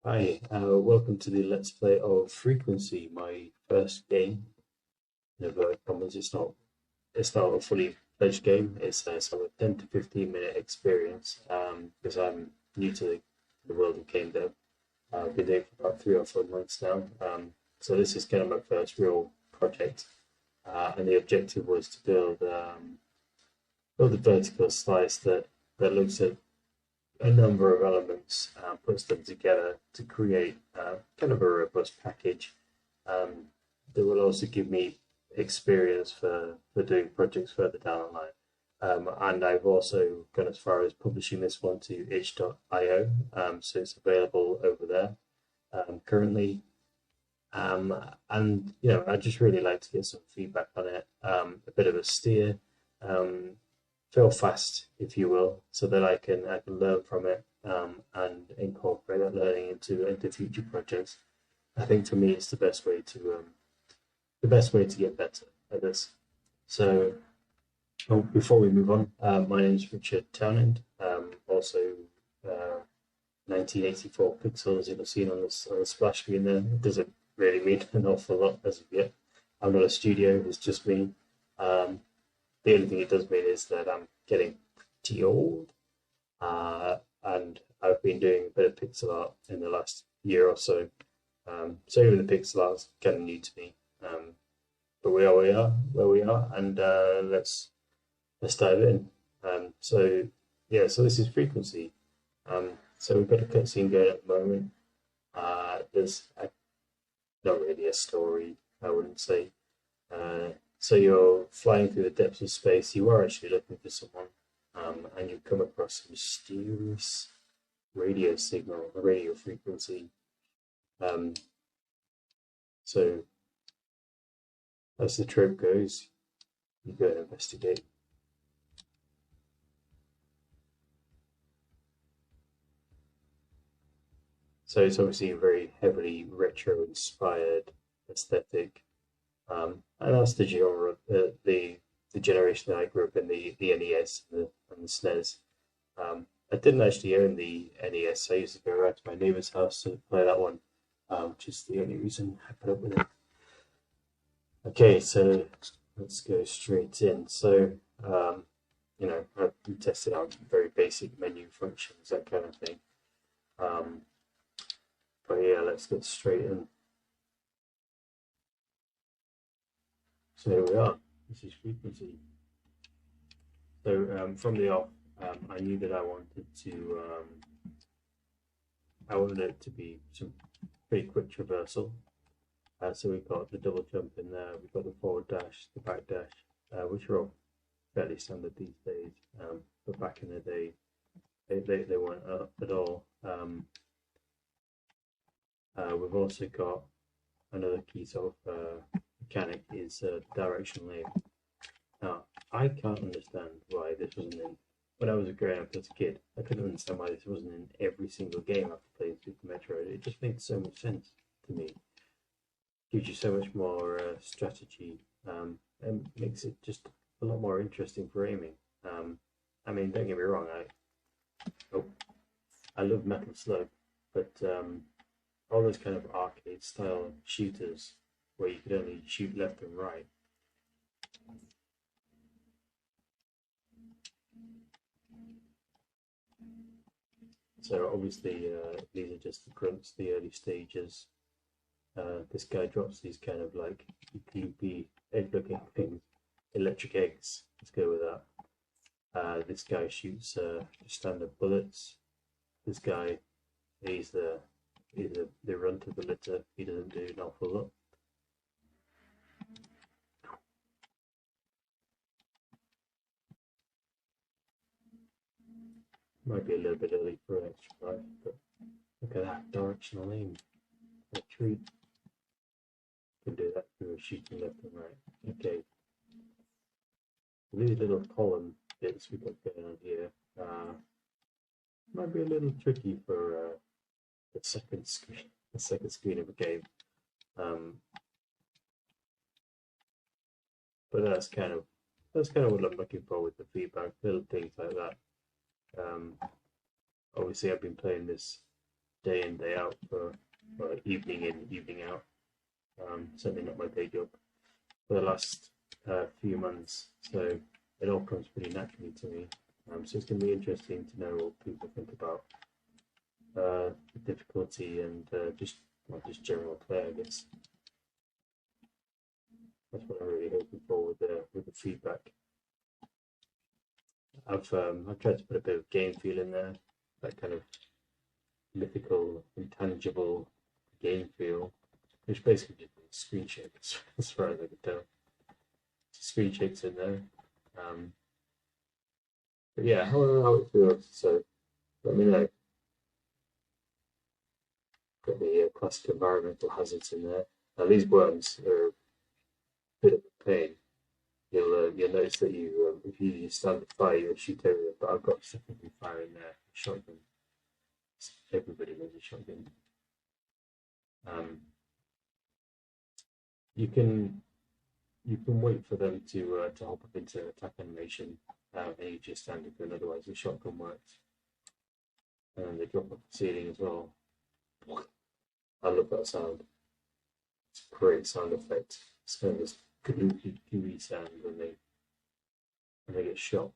Hi, welcome to the Let's Play of Frequency, my first game. In inverted commas, it's not a fully fledged game. It's a sort of 10 to 15 minute experience because I'm new to the world of game dev. I've been doing it for about 3 or 4 months now. So this is kind of my first real project, and the objective was to build a vertical slice that looks at a number of elements, puts them together to create kind of a robust package that will also give me experience for doing projects further down the line. And I've also gone as far as publishing this one to itch.io, so it's available over there currently. And I just really like to get some feedback on it, a bit of a steer, um, fail fast, if you will, so that I can learn from it and incorporate that learning into future projects. I think for me, it's the best way to get better at this. So before we move on, my name is Richard Townend. Also, 1984 pixels you'll have seen on the splash screen there. It doesn't really mean an awful lot as of yet. I'm not a studio; it's just me. Um, the only thing it does mean is that I'm getting pretty old, and I've been doing a bit of pixel art in the last year or so. So even the pixel art's kind of new to me. But where we are, and let's dive in. So yeah, so this is frequency. So we've got a cutscene going at the moment. There's not really a story, I wouldn't say. So you're flying through the depths of space. You are actually looking for someone, and you come across a mysterious radio signal, a radio frequency. Um, so as the trope goes, you go and investigate. So it's obviously a very heavily retro-inspired aesthetic, and that's the genre, the generation that I grew up in, the NES and the SNES. I didn't actually own the NES. I used to go around to my neighbor's house to play that one, which is the only reason I put up with it. Okay, so let's go straight in. So, we tested out very basic menu functions, that kind of thing. Um, but yeah, let's get straight in. So here we are. This is frequency. So from the off, I knew that I wanted it to be some pretty quick traversal. So we've got the double jump in there, we've got the forward dash, the back dash, which are all fairly standard these days. But back in the day, they weren't up at all. We've also got another key sort of mechanic is directional aim. Now, I can't understand why this wasn't in. When I was growing up as a kid, I couldn't understand why this wasn't in every single game after playing Super Metroid. It just made so much sense to me. Gives you so much more strategy, and makes it just a lot more interesting for aiming. I mean, don't get me wrong, oh, I love Metal Slug, but all those kind of arcade style shooters where you could only shoot left and right. So obviously these are just the grunts, the early stages. This guy drops these kind of like gloopy egg-looking things, electric eggs. Let's go with that. This guy shoots standard bullets. This guy, he's the runt of the litter. He doesn't do an awful lot. Might be a little bit early for an extra life, but look at that directional aim. A treat. Can do that through shooting left and right. Okay. These little column bits we've got going on here might be a little tricky for the second screen of a game. But that's kind of what I'm looking for with the feedback, little things like that. Obviously, I've been playing this day in, day out for evening in, evening out. Certainly not my day job for the last few months. So it all comes pretty naturally to me. So it's going to be interesting to know what people think about the difficulty and just general play, I guess. That's what I'm really hoping for with the feedback. I've tried to put a bit of game feel in there, that kind of mythical, intangible game feel, which basically just means screen shakes, as far as I can tell. Screen shakes in there. But yeah, I don't know how it feels, so let me know. Got the classic environmental hazards in there. Now these worms are a bit of a pain. You'll notice that if you use standard fire, you'll shoot over them, but I've got secondary fire in there, shotgun. Everybody knows a shotgun. You can wait for them to hop up into attack animation, and you just stand it, and otherwise the shotgun works. And they drop off the ceiling as well. I love that sound. It's a great sound effect. It's kind of this gooey sound when they get shot.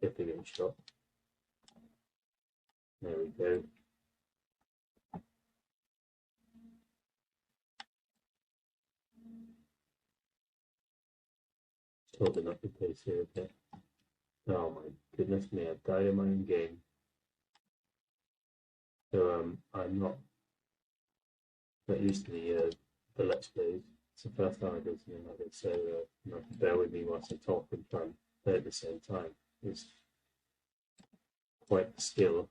If they get shot. There we go. Totally not the case here, okay? Oh my goodness me, I've died in my own game. So I'm not used to the Let's Plays. It's the first time I do something like this, so you have to bear with me whilst I talk and try and play at the same time. It's quite a skill.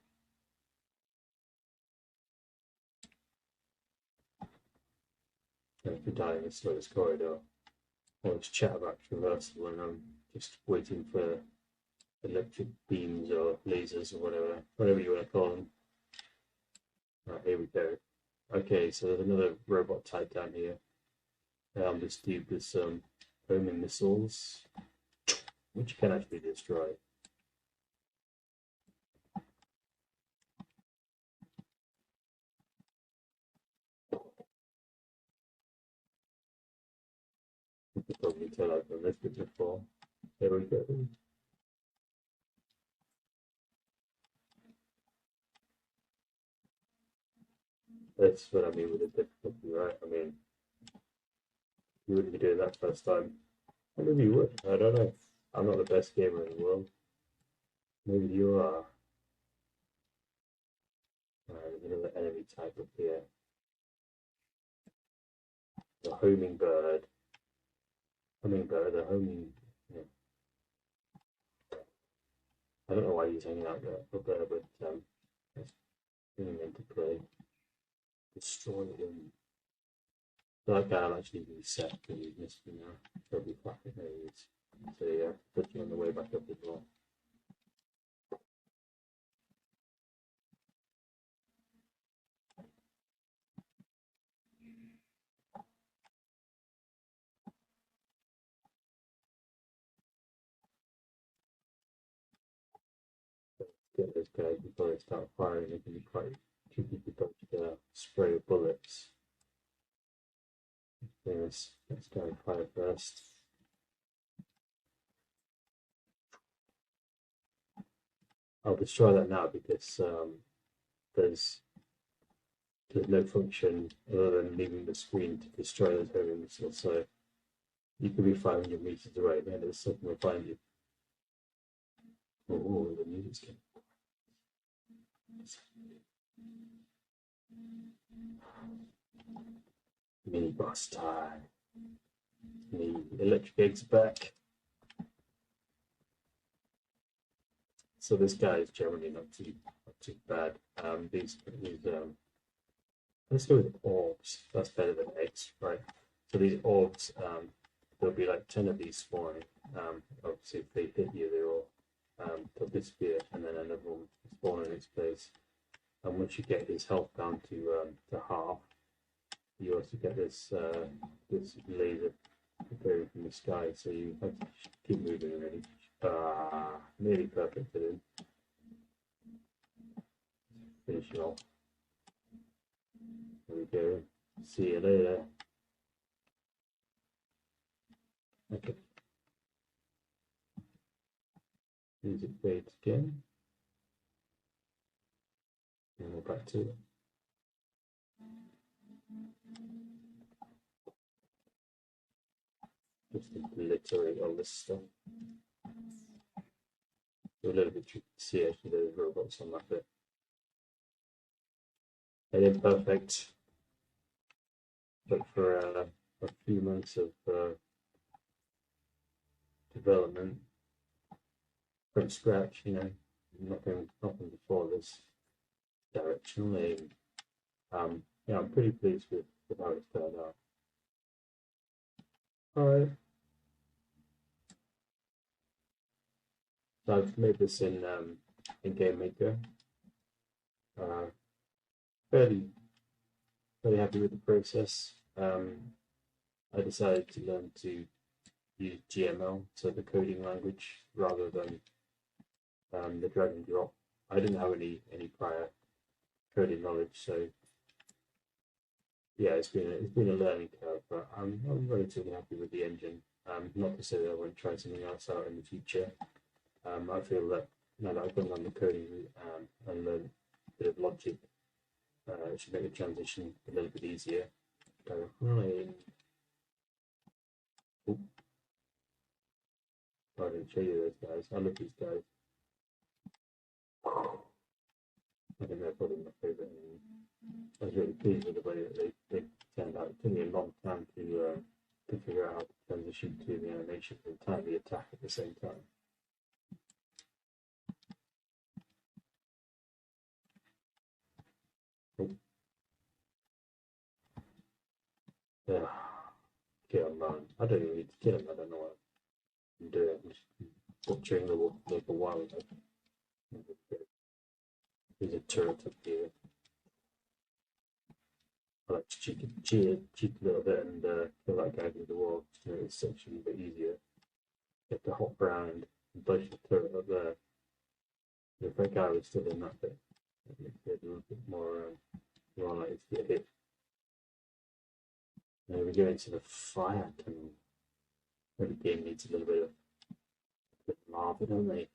And if you die in the slowest corridor, or just chat about traversal when I'm just waiting for electric beams or lasers or whatever you want to call them. Right, here we go. Okay, so there's another robot type down here. This dude with some homing missiles, which you can actually destroy. You can probably tell I've done this bit before. There we go. That's what I mean with the difficulty, right? I mean, you wouldn't be doing that first time. Or maybe you would. I don't know. I'm not the best gamer in the world. Maybe you are. There's another enemy type up here. The homing bird. The homing. Yeah. I don't know why he's hanging out there, up there, but that's bringing him into play. Destroy him. That guy will actually reset when you missed me now. He'll be back at those. So yeah, put you on the way back up as well. Get those guys before they start firing. It can be quite tricky to dodge spray of bullets. Let's go and fire first. I'll destroy that now because there's no function other than leaving the screen to destroy those heavy missiles. So you could be 500 meters away, and there's something will find you. Oh, the music's getting. Mini boss time. The electric egg's back. So this guy is generally not too bad. Let's go with orbs. That's better than eggs, right? So these orbs, there'll be like 10 of these spawning. Obviously, if they hit you, they'll disappear, and then another one will spawn in its place. And once you get his health down to half, you also get this laser appearing from the sky. So you have to keep moving really. Nearly perfect for him. finish it off. There we go. See you later. Okay. Music fades again. And we're back to it. Just obliterate all this stuff. A little bit tricky to see actually those robots on that bit. It is perfect, but for a few months of development from scratch, you know, nothing before this directionally. Yeah, I'm pretty pleased with how it's turned out. Alright. So I've made this in Game Maker. Fairly happy with the process. I decided to learn to use GML, so the coding language, rather than the drag and drop. I didn't have any prior coding knowledge, so yeah, it's been a learning curve, but I'm relatively happy with the engine. Not to say that I won't try something else out in the future. I feel that now that I've gone on the coding route and learned a bit of logic, it should make the transition a little bit easier. Right. I didn't show you those guys. I love these guys. I think they're probably my favourite. I was really pleased with the way that they turned out. It took me a long time to figure out how to transition to the animation and time the attack at the same time. Yeah. Kill him, man. I don't even need to kill him. I don't know what I'm doing. I'm just butchering the local wildlife. There's a turret up here. I like to cheat a little bit and kill that guy through the wall just to make this section a bit easier. You have to hop around and dodge the turret up there. If that guy was still in that bit, it makes it a little bit more likely to get hit. Now we go into the fire tunnel. Every game needs a little bit of lava, don't they?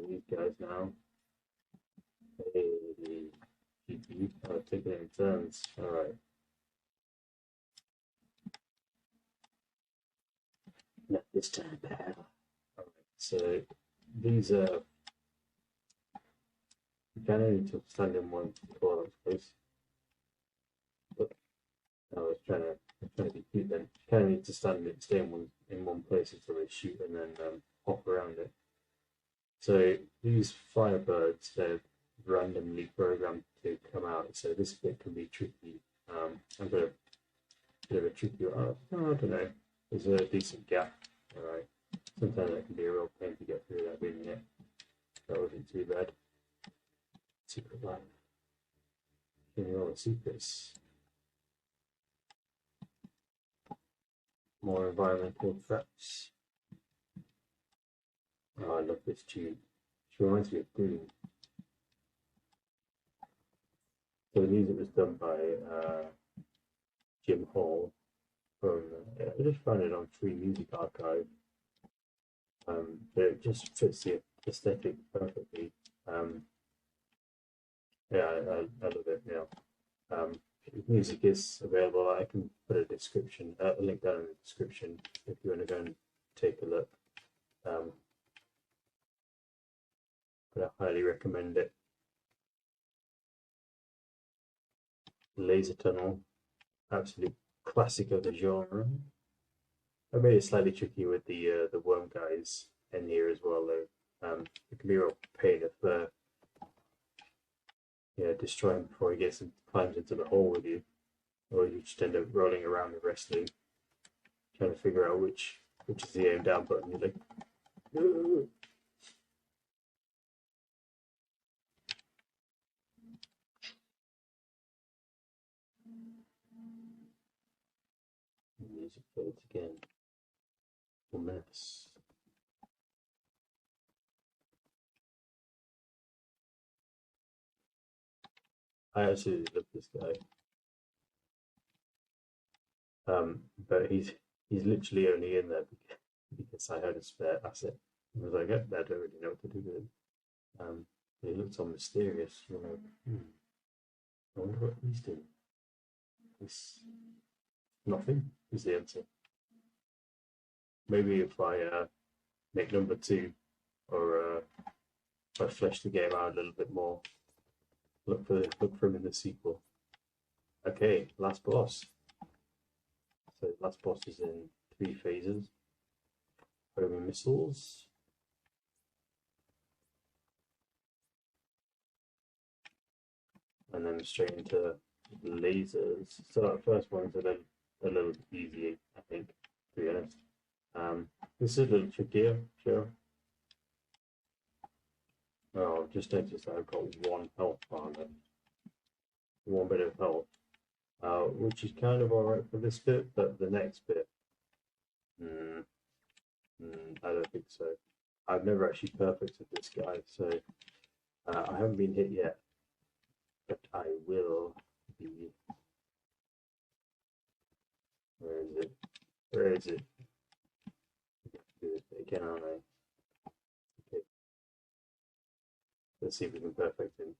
These guys now. Hey, GP, I'll take it in turns. Alright. Not this time, pal. Alright, so these are. You kind of need to stand in one toilet space. But I was trying to be cute then. You kind of need to stay in one place until they shoot and then hop around it. So these firebirds, they're randomly programmed to come out, so this bit can be tricky. I've got a bit of a tricky one. I don't know. There's a decent gap. Alright. Sometimes that can be a real pain to get through that being it. That wasn't too bad. Secret life. Getting all the secrets. More environmental threats. Oh, I love this tune. She reminds me of Green. So the music was done by Jim Hall from. I just found it on Free Music Archive. But it just fits the aesthetic perfectly. Yeah, I love it. Yeah. Music is available. I can put a link down in the description if you want to go and take a look. But I highly recommend it. Laser Tunnel, absolute classic of the genre. I made it slightly tricky with the worm guys in here as well, though. It can be a real pain if destroy him before he climbs into the hole with you, or you just end up rolling around and wrestling, trying to figure out which is the aim down button. You're like, "Ugh." Music fades again. A mess. I absolutely love this guy. But he's literally only in there because I had a spare asset. I was like, I don't really know what to do with him. He looks all mysterious. You're like, I wonder what he's doing. It's nothing is the answer. Maybe if I make number two, or if I flesh the game out a little bit more, look for him in the sequel. Okay, last boss. So last boss is in 3 phases. Over missiles. And then straight into lasers. So that first one's a little easy, I think, to be honest. This is a little trickier, sure. Oh, I've just noticed that I've got 1 health bar left. 1 bit of health. Which is kind of alright for this bit, but the next bit, I don't think so. I've never actually perfected this guy, so I haven't been hit yet, but I will be. Where is it? Where is it? Do this bit again, aren't I? Okay. Let's see if we can perfect him.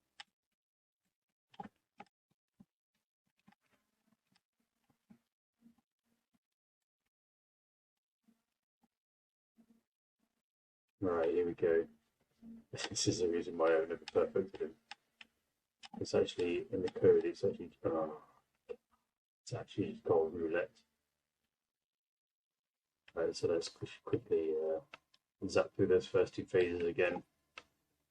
Right, here we go. This is the reason why I've never perfected him. It's actually in the code. It's actually called roulette. Right, so let's quickly zap through those first 2 phases again.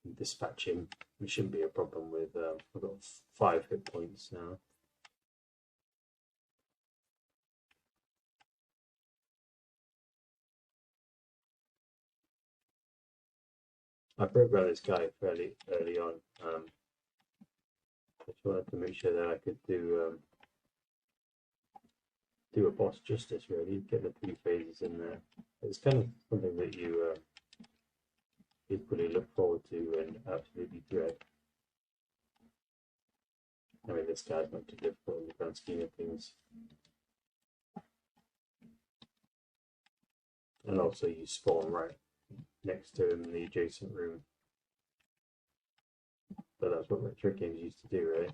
And dispatch him. We shouldn't be a problem with. I've got 5 hit points now. I broke out this guy fairly early on. I just wanted to make sure that I could do a boss justice, really, get the 3 phases in there. It's kind of something that you equally look forward to and absolutely dread. I mean, this guy's not too difficult in the grand scheme of things. And also you spawn right next to him in the adjacent room. But that's what retro games used to do, right?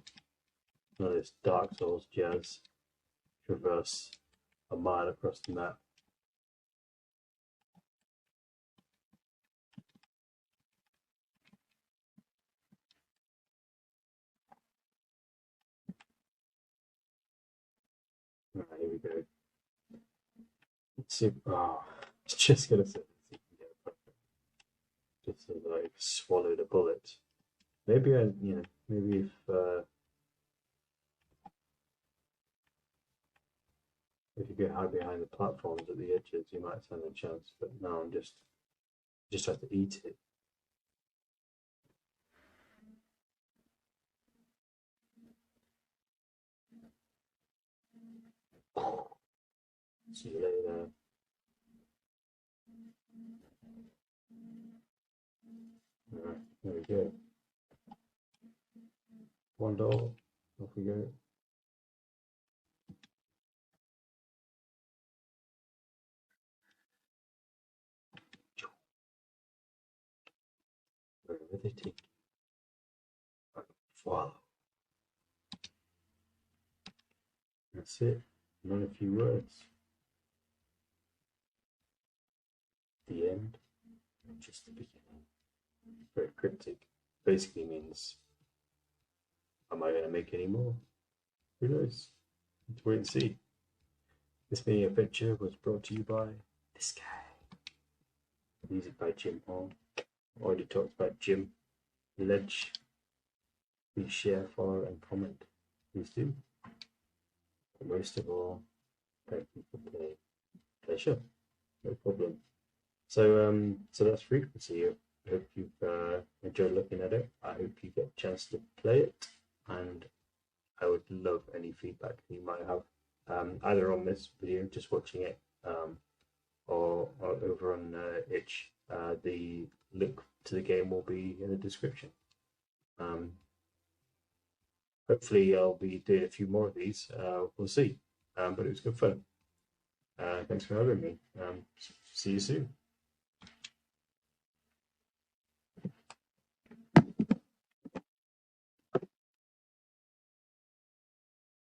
None of this Dark Souls jazz. Traverse a mile across the map. Right, here we go. Let's see. Oh, it's just gonna say just as I swallowed a bullet. Maybe maybe if you get hide behind the platforms at the edges, you might stand a chance. But no, I'm just have to eat it. See you later. Alright, there we go. $1. Off we go. Wherever they take you, follow. That's it. Not a few words. The end. Just the beginning. Very cryptic. Basically means, am I going to make any more? Who knows? Let's wait and see. This mini adventure was brought to you by this guy. Music by Jim Hall. Already talked about Jim. Ledge. Please share, follow, and comment. Please do. But most of all, thank you for playing. Pleasure. No problem. So that's Frequency. I hope you've enjoyed looking at it. I hope you get a chance to play it, and I would love any feedback you might have, either on this video, just watching it, or over on itch. The link to the game will be in the description. hopefully I'll be doing a few more of these. We'll see. But it was good fun. Thanks for having me. See you soon.